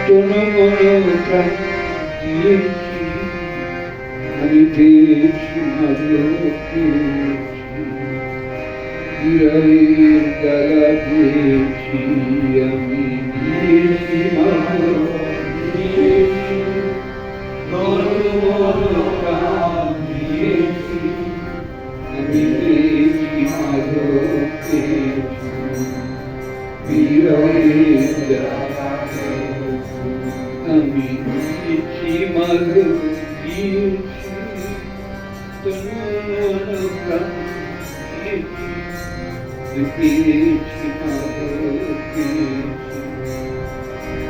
তনু মন প্রাণ দিয়েছি, আমি পেয়েছি মাধবকে, বিরহের জ্বালা পেয়েছি, আমি দিয়েছি মাধব, দিয়েছি তনু মন প্রাণ দিয়েছি, আমি পেয়েছি মাধবকে, বিরহের জ্বালা আমি দিয়েছি মাধব, দিয়েছি তনু মন প্রাণ দিয়েছি, পেয়েছি মাধবকে,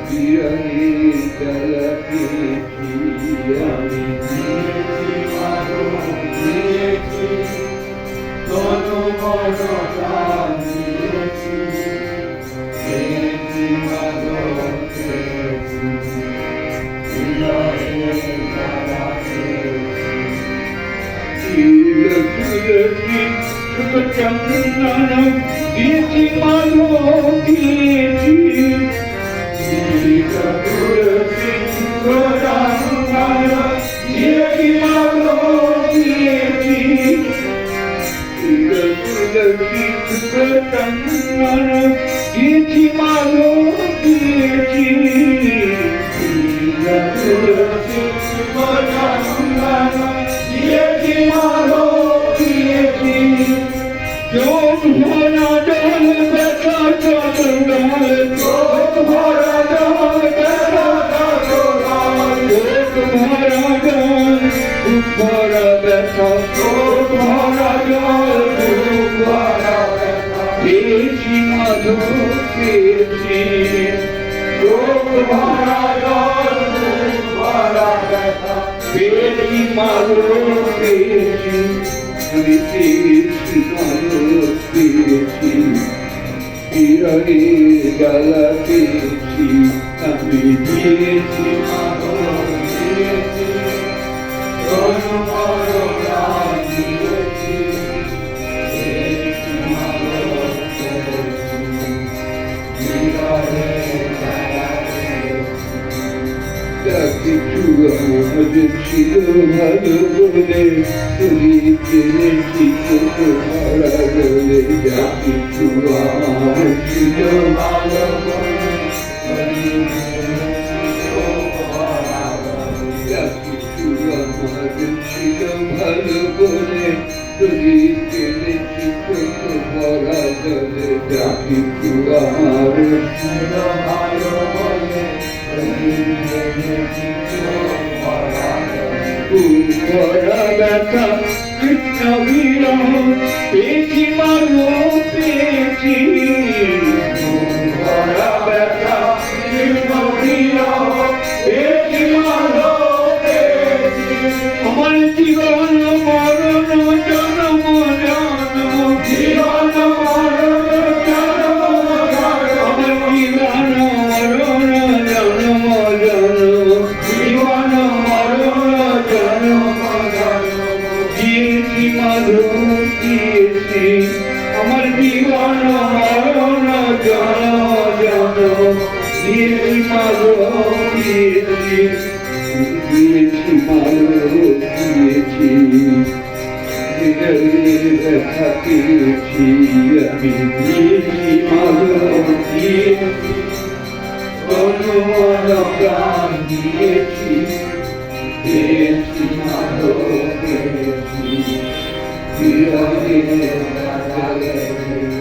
বিরহের জ্বালা পেয়েছি, আমি দিয়েছি মাধব, দিয়েছি তনু মন প্রাণ দিয়েছি, পেয়েছি মাধবকে, বিরহের জ্বালা পেয়েছি, তুলসী চন্দন দিয়েছি মাধব, দিয়েছি তুলসী চন্দন দিয়েছি মাধব, দিয়েছি তুলসী চন্দন দিয়েছি মাধব, দিয়েছি তুলসী চন্দন দিয়েছি মাধব, দিয়েছি চোখ ভরা জল ব্যথা চন্দন, চোখ ভরা জল ব্যথা চন্দন, চোখ ভরা জল বুক ভরা ব্যথা, চোখ ভরা জল বুক ভরা ব্যথা, পেয়েছি মাধব, পেয়েছি চোখ ভরা জল বুক ভরা ব্যথা, পেয়েছি মাধব, পেয়েছি আমি পেয়েছি মাধব, পেয়েছি বিরহের জ্বালা পেয়েছি, আমি দিয়েছি মাধব, দিয়েছি তনু মন প্রাণ দিয়েছি, পেয়েছি মাধব, বিরহের জ্বালা পেয়েছি, যা কিছু আমাদের ছিল ভালো বলে তুই জেনেছি তোমারা বলে, যা কিছু আমার ছিল ভালো বলে, যা কিছু আমাদের ছিল ভালো বলে তুই জেনেছি ভরা জলে, যা কিছু আমার ছিল ভালো বলে ভরা ব্যথা কৃষ্ণ বিরহ পেয়েছি মাধব, পেয়েছি ভরা ব্যথা কৃষ্ণ বিরহ পেয়েছি মাধব, পেয়েছি আমার জীবন মরণ জন্ম জন্ম, জীবন মরণ জন্ম জন্ম, আমার জীবন মরণ জন্ম জন্ম, জীবন মরণ জন্ম জন্ম, দিয়েছি মাধব, দিয়েছি আমার জীবন মরণ জন্ম জন্ম, দিয়েছি মাধব, দিয়েছি দিয়েছি মাধব, দিয়েছি হৃদয়ের ব্যথা পেয়েছি, আমি দিয়েছি মাধব, দিয়েছি তনু মন প্রাণ দিয়েছি, পেয়েছি মাধব, পেয়েছি বিরহের জ্বালা পেয়েছি।